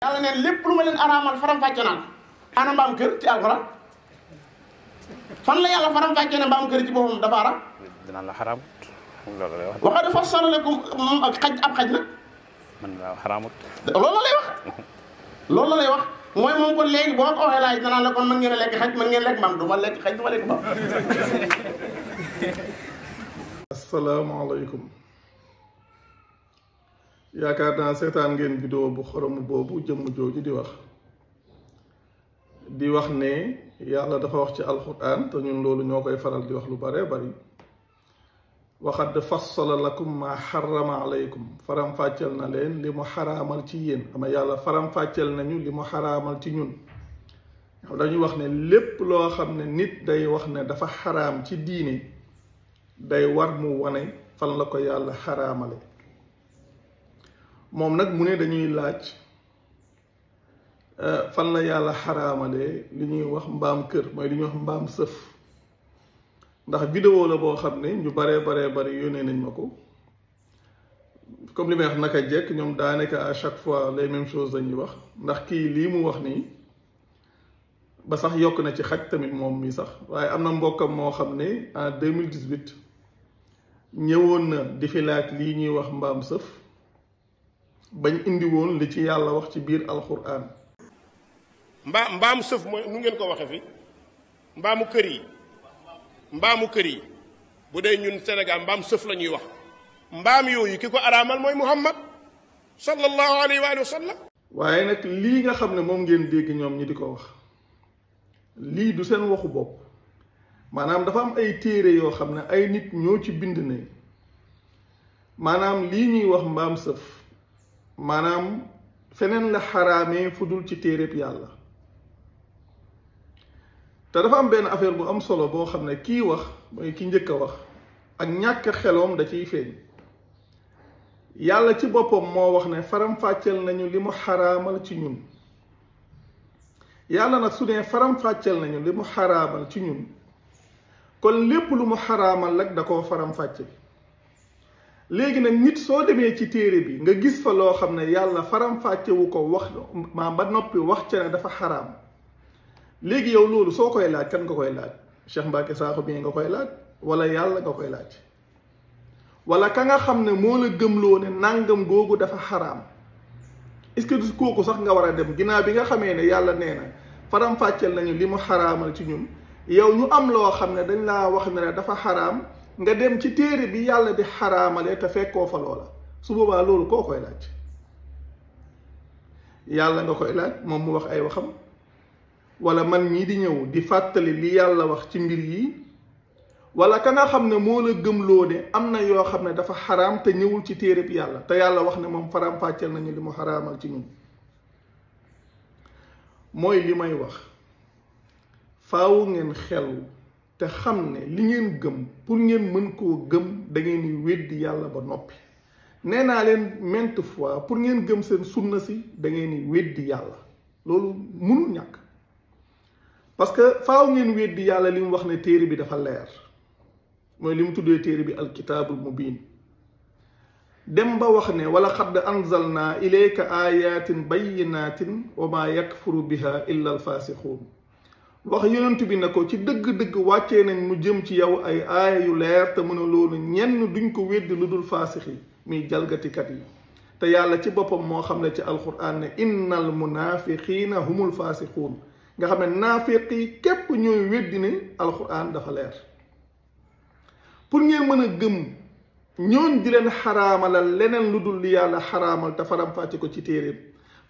yàlla neen lépp lu ma leen araamal faram-fàcce naan ana mbaam kër ci alxuraan fan la yàlla faram-fàcce ne mbaam kër ci boppam dafa araam dinaan la xaraamut loolu lay wax waxa dafa fassara lakum ak xaj ab xaj la man la xaraamut loolu la lay wax loolu la lay wax mooy moom kon léegi boo ko waxee laaj danaan la kon mën ngeen a lekk xaj mën ngeen lekk mbaam du ma lekk xaj du ma lekk mbaam. asalaamaaleykum yaakaar naa seetaan ngeen vidéo bu xoromu boobu jëmm jooju di wax ne yàlla dafa wax ci alquran te ñun loolu ñoo koy faral di wax lu bare bari waxad fassala lakum ma xarama alaykum faram-fàcceel na leen li mu xaraamal ci yéen ama yàlla faram-fàcceel nañu li mu xaraamal ci ñun dañuy wax ne lépp loo xam ne nit day wax ne dafa xaraam ci diine day war mu wane fan la ko yàlla xaraamale moom nag mu ne dañuy laaj fan la yàlla xaraamale li ñuy wax mbaam kër mooy li ñuy wax mbaam sëf ndax vidéo la boo xam ne ñu baree bari yónnee nañ ma ko comme li may wax naka jekk ñoom daanaka à chaque fois les mêmes choses dañuy wax ndax kii lii mu wax nii ba sax yokk na ci xaj tamit moom mi sax waaye am na mbokkam moo xam ne en 2018 ñëwoon na di fi laaj lii ñuy wax mbaam sëf bañ indi woon li ci yàlla wax ci biir alquran mbaam sëf mooy nu ngeen ko waxe fi mbaamu kër yi bu dee ñun Sénégal mbaam sëf la ñuy wax mbaam yooyu ki ko araamal mooy Muhammad sallallahu alayhi wa sallam waaye nag lii nga xam ne moom ngeen dégg ñoom ñi di ko wax lii du seen waxu bopp maanaam dafa am ay téere yoo xam ne ay nit ñoo ci bind ne maanaam lii ñuy wax mbaam sëf maanaam feneen la xaraamee fu dul ci téereb yàlla te dafa am benn affaire bu am solo boo xam ne kii wax mooy ki njëkk a wax ak ñàkk xeloom da ciy feeñ yàlla ci boppam moo wax ne faram-fàcceel nañu li mu xaraamal ci ñun yàlla nag su ne faram-fàcceel nañu li mu xaraamal ci ñun kon lépp lu mu xaraamal rek da koo faram-fàcce léegi nag nit soo demee ci téere bi nga gis fa loo xam ne yàlla faram-fàcce wu ko wax maa ba noppi wax ca ne dafa xaraam léegi yow loolu soo koy laaj kan nga koy laaj Cheikh Mbacke Sakho bi nga koy laaj wala yàlla nga koy laaj wala ka nga xam ne moo la gëmloo ne nàngam googu dafa xaraam est-ce que du kooku sax nga war a dem ginnaaw bi nga xamee ne yàlla nee na faram-fàcceel nañu li mu xaraamal ci ñun yow ñu am loo xam ne dañ laa wax ne dafa xaraam nga dem ci téere bi yàlla di xaraamale te fekkoo fa loola su boobaa loolu koo koy laaj yàlla nga koy laaj moom mu wax ay waxam wala man ñii di ñëw di fàttali li yàlla wax ci mbir yi wala ka nga xam ne moo la gëmloo ne am na yoo xam ne dafa xaraam te ñëwul ci téere bi yàlla te yàlla wax ne moom faram-fàcceel nañu li mu xaraamal ci ñun mooy li may wax faaw ngeen xelu te xam ne li ngeen gëm pour ngeen mën koo gëm da ngeen di weddi yàlla ba noppi nee naa leen maintes fois pour ngeen gëm seen sunna si da ngeen di weddi yàlla loolu mënul ñàkk parce que faaw ngeen weddi yàlla li mu wax ne téere bi dafa leer mooy li mu tuddee téere bi alkitaabul mubiin dem ba wax ne wala xadd anzalna ilayka ayatin bayyinatin wa ma yakfuru biha illa alfaasixuun wax yonent bi ne ko ci dëgg-dëgg wàccee nañ mu jëm ci yow ay aaya yu leer te mën a loolu ñenn duñ ko weddi lu dul faasix yi muy jalgatikat yi te yàlla ci boppam moo xam ne ci alquran ne innal munafiqiina humul faasixuun nga xam ne naafiq yi képp ñooy weddi ne alquran dafa leer pour ngeen mën a gëm ñooñ di leen xaraamalal leneen lu dul li yàlla xaraamal te faram-fàcce ko ci téeréem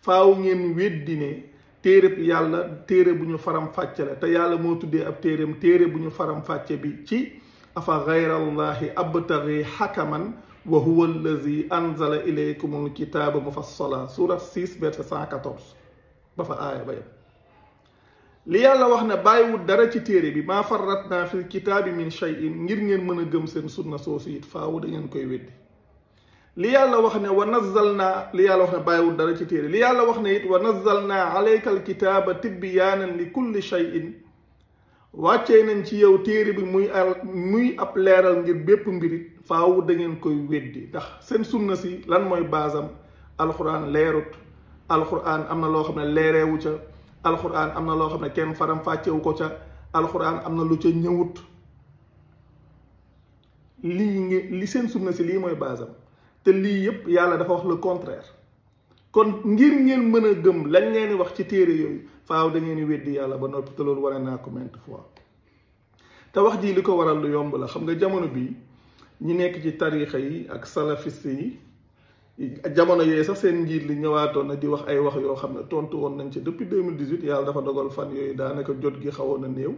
faaw ngeen weddi ne téere yàlla téere bu ñu faram-fàcce la te yàlla moo tuddee ab téeréem téere bu ñu faram-fàcce bi ci afa gayrallahi abtaghi xakaman wa huwa allazi anzala ilaykumul kitaaba mufassala surat 6 verset 114 ba fa aaya ba yam li yàlla wax ne bàyyiwul dara ci téere bi maa farratna fil kitaabi min shay'in ngir ngeen mën a gëm seen sunna soosu it faawu da ngeen koy weddi li yàlla wax ne wa nazzalna li yàlla wax ne bàyyiwul dara ci téere li yàlla wax ne it wa nazzalna alayka alkitaaba tibyaanan li kulli shay'in wàccee nañ ci yow téere bi muy ab leeral ngir bépp mbirit faawu da ngeen koy weddi ndax seen sunna si lan mooy baasam alxuraan leerut alquran am na loo xam ne leereewu ca alquran am na loo xam ne kenn faram fàccewu ko ca alquran am na lu ca ñëwut li seen sunna si lii mooy basam te lii yëpp yàlla dafa wax le contraire kon ngir ngeen mën a gëm lañ leen wax ci téere yooyu faaw da ngeen di weddi yàlla ba noppi te loolu war naa ko maintes fois te wax ji li ko waral lu yomb la xam nga jamono bii ñi nekk ci tariixa yi ak salafiste yi jamono yooyu sax seen njiit li ñëwaatoon na di wax ay wax yoo xam ne tontu woon nañ ci depuis 2018 yàlla dafa dogal fan yooyu daanaka jot gi xawoon na néew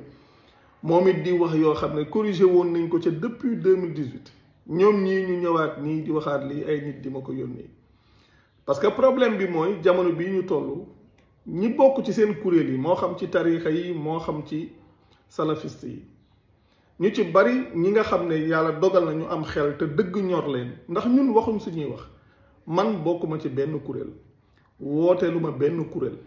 moom it di wax yoo xam ne corrigé woon nañ ko ca depuis 2018 ñoom ñii ñu ñëwaat nii di waxaat lii ay nit di ma ko yónnee parce que problème bi mooy jamono bii ñu toll ñi bokk ci seen kuréel yi moo xam ci tariixa yi moo xam ci salafiste yi ñu ci bari ñi nga xam ne yàlla dogal na ñu am xel te dëgg ñor leen ndax ñun waxuñ suñuy wax man bokkuma ci benn kuréel woote lu ma benn kuréel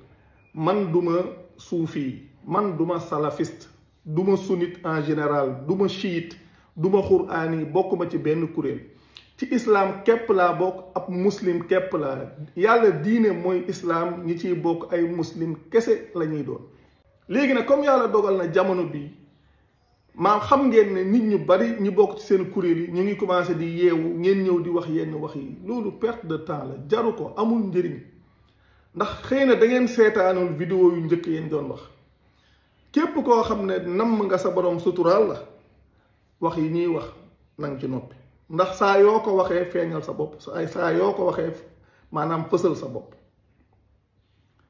man duma suufi man duma salafiste duma sunnite en général duma chiite duma xuraani bokkuma ci benn kuréel ci islam képp laa bokk ab muslim képp laa yàlla diine mooy islam ñi ciy bokk ay muslim kese la ñuy doon léegi nag comme yàlla dogal na jamono bii maa xam ngeen ne nit ñu bari ñi bokk ci seen kuréel yi ñu ngi commencé di yeewu ngeen ñëw di wax yenn wax yi loolu perte de temps la jaru ko amul njëriñ ndax xëy na da ngeen seetaanul vidéo yu njëkk yéen doon wax képp koo xam ne namm nga sa borom suturaal la wax yi ñuy wax nang ci noppi ndax saa yoo ko waxee feeñal sa bopp saa yoo ko waxee maanaam fësal sa bopp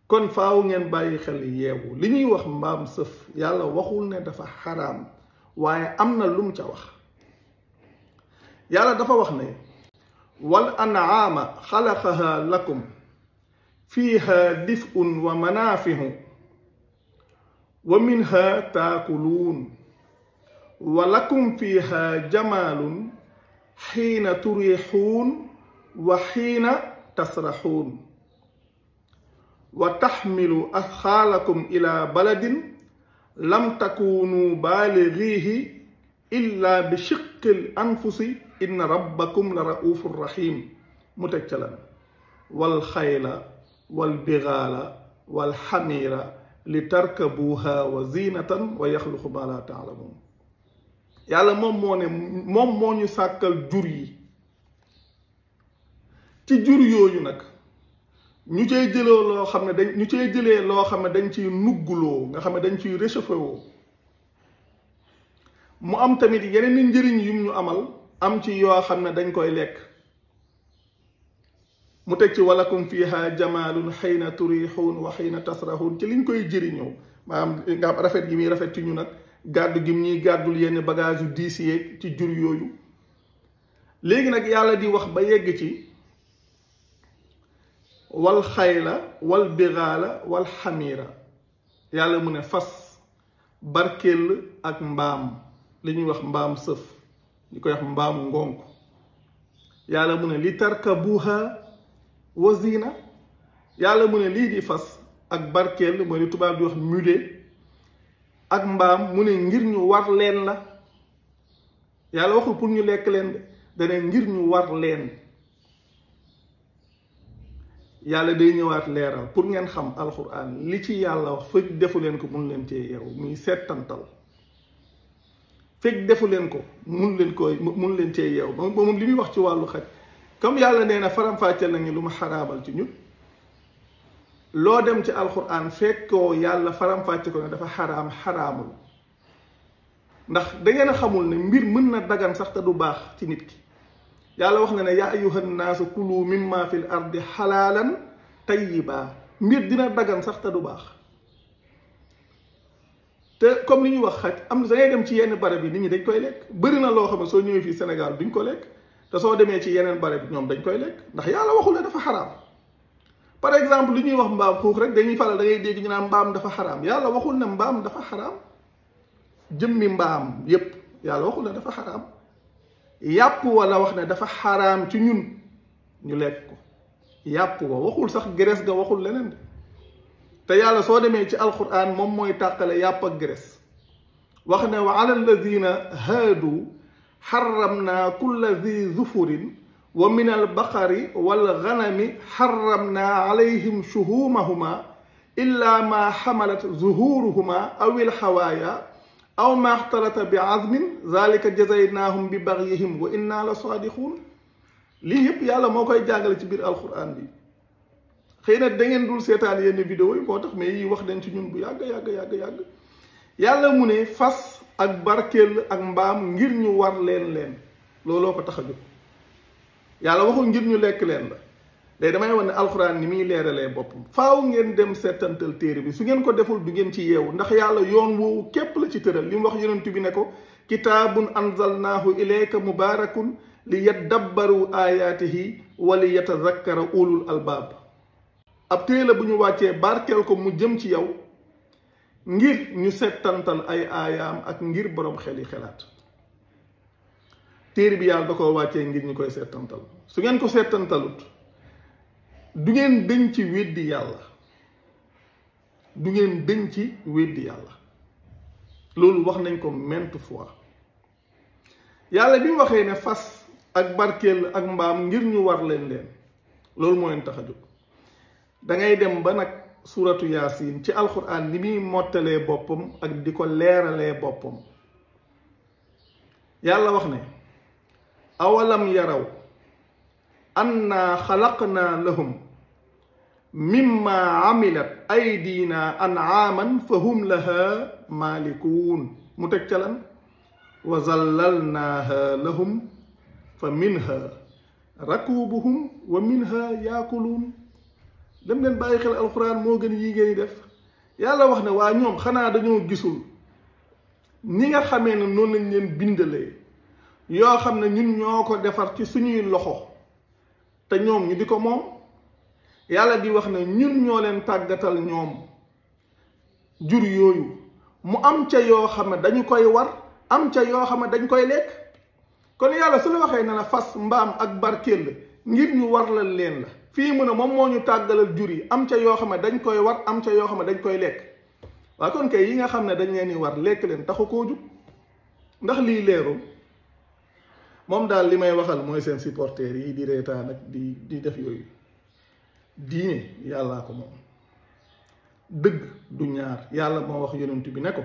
kon faaw ngeen bàyyi xel yeewu li ñuy wax mbaam sëf yàlla waxul ne dafa xaraam waaye am na lum ca wax yàlla dafa wax ne wal an'aama xalaqaha lakum fiiha dif'un wa manaafihu wa minha taakuluun wa lakum fiiha jamaalun xiina turixuun wa xiina tasraxuun wa taxmilu asxaalakum ila baladin lam takunu baaligiihi illa bi shiqqil anfusi inna rabbakum la ra'uufun rahim mu teg ca lan wal xayla wal bigaala wal xamiira li tarkabuuha wa zinatan wa yaxluqu ma la taalamuun yàlla moom moo ñu sàkkal jur yi ci jur yooyu nag ñu cay jëlee loo xam ne dañ ciy nugguloo nga xam ne dañ ciy réchauffé woo mu am tamit yeneen i njëriñ yum ñu amal am ci yoo xam ne dañ koy lekk mu teg ci walakum fiha jamaalun xayna turixuun wa xayna tasraxuun ci liñ koy jëriñoo maanaam nga xam rafet gi muy rafet ci ñu nag gàddu gi ñuy gàddul yenn bagage yu diis yeeg ci jur yooyu léegi nag yàlla di wax ba yegg ci wal xayla wal bigaala wal xamiira yàlla mu ne fas barkeel ak mbaam li ñuy wax mbaam sëf ñu koy wax mbaamu ngonk yàlla mu ne li tarkabuha wa zina yàlla mu ne lii di fas ak barkeel mooy li tubaab di wax mulet ak mbaam mu ne ngir ñu war leen la yàlla waxul pour ñu lekk leen de dana ngir ñu war leen yàlla day ñëwaat leeral pour ngeen xam alxuraan li ci yàlla wax fekk defu leen ko mun leen cee yeew muy settantal fekk defu leen ko mun leen cee yeew moom li muy wax ci wàllu xaj comme yàlla nee na faram-fàcceel nañu lu ma xaraamal ci ñun loo dem ci alxuraan fekkoo yàlla faram-fàcce ko ne dafa xaraamul ndax da ngeen a xamul ne mbir mën na dagan sax te du baax ci nit ki yàlla wax na ne yaa ayyuhan naasu kulu mimma fil ardi xalaalan tayyiba mbir dina dagan sax te du baax te comme li ñuy wax xaj am na da ngay dem ci yenn barab yi nit ñi dañ koy lekk bëri na loo xam ne soo ñëwee fii Sénégal duñ ko lekk te soo demee ci yeneen barab yi ñoom dañ koy lekk ndax yàlla waxul ne dafa xaraam par exemple li ñuy wax mbaam xuux rek dañuy faral da ngay dégg ñu naan mbaam dafa xaraam yàlla waxul ne mbaam dafa xaraam jëmmi mbaam yépp yàlla waxul ne dafa xaraam yàpp wala wax ne dafa xaraam ci ñun ñu lekk ko yàpp wa waxul sax graisse ga waxul leneen te yàlla soo demee ci alquran moom mooy tàqale yàpp ak graisse wax ne wa ala alladina haadu xaramna kulla di zufurin wa min albaqari walganami xaramna alayhim shuhumahuma illa ma xamalat zuhuruhuma aw ilxawaaya aw ma xtalata bi azmin zalika jazaynahum bi baxyihim wa inna la saadiquun. lii yëpp yàlla moo koy jàngale ci biir alquran bi. xëy na da ngeen dul seetaan yenn vidéo yi moo tax mais yi wax nañ ci ñun bu yàgg yàlla mu ne fas ak barkeel ak mbaam ngir ñu war leen looloo ko tax a jóg. yàlla waxul ngir ñu lekk leen la day damay wax ne alxuraan ni muy leeralee boppam faaw ngeen dem seetantal téere bi su ngeen ko deful du ngeen ci yeewu ndax yàlla yoon woowu képp la ci tëral li mu wax yonent bi ne ko kitaabun anzalnaahu ilayka mubaarakun li yaddabbaru ayaatihi wa li yatazakkara ulul albaab. ab téere bu ñu wàccee barkeel ko mu jëm ci yow ngir ñu seetantal ay aayaam ak ngir borom xel yi xelaat. téere bi yàlla da koo wàccee ngir ñu koy seetantal su ngeen ko seetantalut du ngeen dëñ ci weddi yàlla loolu wax nañ ko maintes fois. yàlla bi mu waxee ne fas ak barkeel ak mbaam ngir ñu war leen loolu moo leen tax a jóg. da ngay dem ba nag suuratu yaasin ci alxuraan li muy mottalee boppam ak di ko leeralee boppam. yàlla wax ne awalam yaraw anna xalaqna lahum mimma amilat aydina an'aaman fa hum laha malikuun. mu teg ca lan wa zallalnaaha lahum fa minha rakubuhum wa minha yaakuluun. dem leen bàyyi xel alxuraan moo gën yi ngeen def. yàlla wax ne waa ñoom xanaa dañoo gisul ni nga xamee ne noonu lañ leen bindalee yoo xam ne ñun ñoo ko defar ci suñuy loxo te ñoom ñu di ko moom. yàlla di wax ne ñun ñoo leen tàggatal ñoom jur yooyu mu am ca yoo xam ne dañu koy war am ca yoo xam ne dañ koy lekk. kon yàlla su la waxee ne la fas mbaam ak barkeel ngir ñu war la leen la fii mu ne moom moo ñu tàggalal jur yi am ca yoo xam ne dañ koy war am ca yoo xam ne dañ koy lekk. waaye kon kay yi nga xam ne dañ leen di war lekk leen taxu koo jug ndax lii leerul. moom daal li may waxal mooy seen supporters yi di reetaan ak di def yooyu. diine yàllaa ko moom dëgg du ñaar yàlla moo wax yonent bi ne ko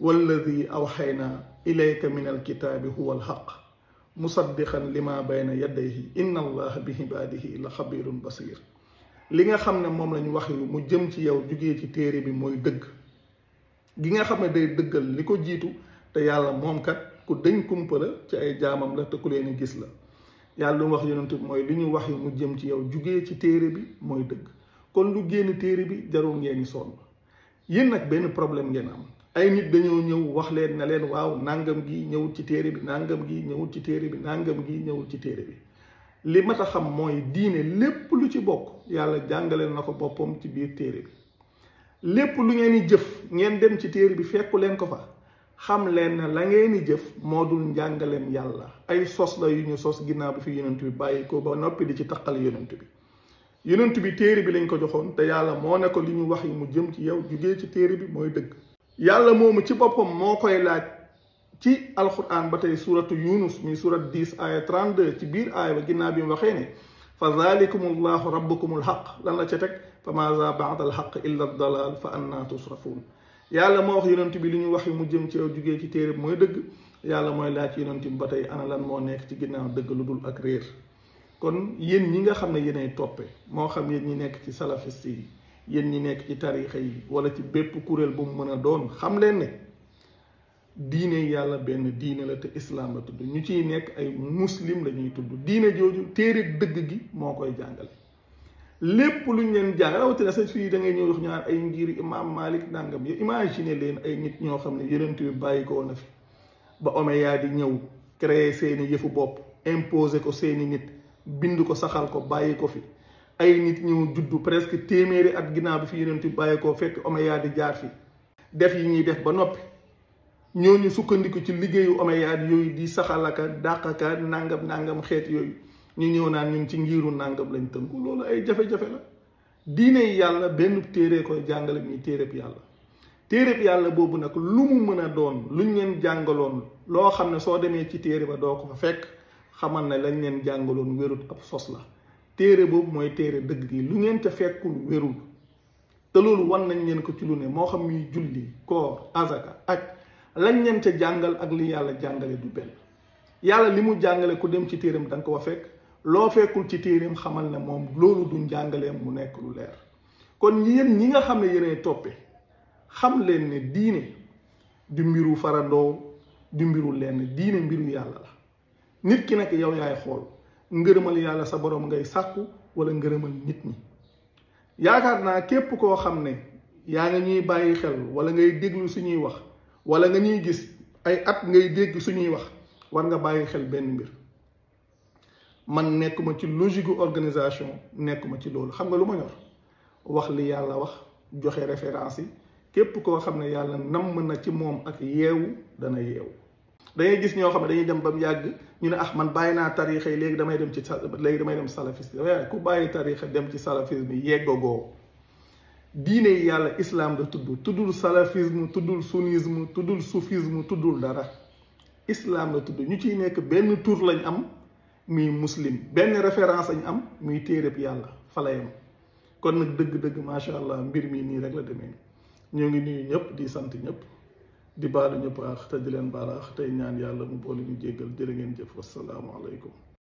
walladi awxaynaa ilayka min alkitaabi huwa alxaq musaddiqan lima bayna yadayhi inna allaha bi ibaadihi la xabirun basir. li nga xam ne moom lañu wax yu mu jëm ci yow jugee ci téere bi mooy dëgg gi nga xam ne day dëggal li ko jiitu te yàlla moom kat ku dañ kumpa la ci ay jaamam la te ku leen gis la. yàlla lu mu wax yonent bi mooy li ñu wax yu mu jëm ci yow jugee ci téere bi mooy dëgg kon lu génn téere bi jarul ngeen ni sonn. yéen nag benn problème ngeen am ay nit dañoo ñëw wax leen ne leen waaw nangam gi ñëwul ci téere bi nangam gi ñëwul ci téere bi nangam gi ñëwul ci téere bi. li mat a xam mooy diine lépp lu ci bokk yàlla jàngale na ko boppam ci biir téere bi. lépp lu ngeen di jëf ngeen dem ci téere bi fekku leen ko fa xam leen ne la ngeen di jëf moo dul njàngaleem yàlla ay sos la yu ñu sos ginnaaw bi fi yonent bi bàyyi ko ba noppi di ci taqal yonent bi. yonent bi téere bi lañ ko joxoon te yàlla moo ne ko li ñu wax yi mu jëm ci yow jugee ci téere bi mooy dëgg. yàlla moomu ci boppam moo koy laaj ci alquran ba tey suratu yunus mi surat 10 aya 32 ci biir aaya ba ginnaaw bi mu waxee ne fa zalikumullahu rabbukumul xaq lan la ca teg fa maza baada al xaq illa dalal fa anna tusrafuun. yàlla moo wax yonent bi li ñu wax yi mu jëm ci yow jugee ci téere bi mooy dëgg yàlla mooy laaj yonent bi ba tey ana lan moo nekk ci ginnaaw dëgg lu dul ak réer. kon yéen ñi nga xam ne yéenay toppe moo xam yéen ñi nekk ci salafiste yi yéen ñi nekk ci tarixa yi wala ci bépp kuréel bu mu mën a doon xam leen ne diine yàlla benn diine la te islam la tudd ñu ciy nekk ay muslim la ñuy tudd diine jooju téere dëgg gi moo koy jàngale. lépp lu ñu leen jàng rawatina sa fii da ngay ñëw wax ñaar ay ngir imam Malik nangam yo imaginer leen ay nit ñoo xam ne yonent bi bàyyi ko na fi ba Omeya di ñëw créer seeni yëfu bopp imposer ko seeni nit bind ko saxal ko bàyyi ko fi ay nit ñëw juddu presque téeméeri at ginnaaw bi fi yonent bi bàyyi ko fekk Omeya di jaar fi def yi ñuy def ba noppi ñooñu sukkandiku ci liggéeyu Omeya yooyu di saxalaka dàqaka nangam xeet yooyu ñu ñëw naan ñun ci ngiru nangam lañ tënku loolu ay jafe-jafe la. diine yi yàlla benn téere koy jàngale mi téereb yàlla. téereb yàlla boobu nag lu mu mën a doon luñ leen jàngaloon loo xam ne soo demee ci téere ba doo ko fa fekk xamal ne lañ leen jàngaloon wérut ab sos la téere boobu mooy téere dëgg gi lu ngeen ca fekkul wérul te loolu wan nañ leen ko ci lu ne moo xam muy julli koor azaka ak lañ leen ca jàngal ak li yàlla jàngale du benn yàlla li mu jàngale ku dem ci téereem da nga ko wa fekk loo fekkul ci téereem xamal ne moom loolu du njàngaleem mu nekk lu leer kon yéen ñi nga xam ne yéenay toppe xam leen ne diine du mbiru farandoo du mbiru lenn diine mbiru yàlla la nit ki nag yow yaay xool ngërëmal yàlla sa borom ngay sàkku wala ngërëmal nit ñi yaakaar naa képp koo xam ne yaa nga ñuy bàyyi xel wala ngay déglu suñuy wax wala nga ñuy gis ay at ngay dégg suñuy wax war nga bàyyi xel benn mbir man nekkuma ci logique organisation nekkuma ci loolu xam nga lu ma ñor wax li yàlla wax joxe référence yi képp koo xam ne yàlla namm na ci moom ak yeewu dana yeewu dangay gis ñoo xam ne dañuy dem ba mu yàgg ñu ne man bàyyi naa tarixa yi léegi damay dem salafisme waaye ku bàyyi tarixa dem ci salafisme yi yeggagoo diine yi yàlla islam la tuddul salafisme tuddul sunnisme tuddul soufisme tuddul dara islam la tudd ñu ciy nekk benn tur lañ am muy muslim benn référence lañ am muy téereb yàlla fa la yam kon nag dëgg-dëgg macha allah mbir mi nii rek la demee ñoo ngi nuyu ñëpp di sant ñëpp di baalu ñëpp aax te di leen baal aax tey ñaan yàlla mu boole ñu jéggal jërë ngeen jëf wassalaamu aleykum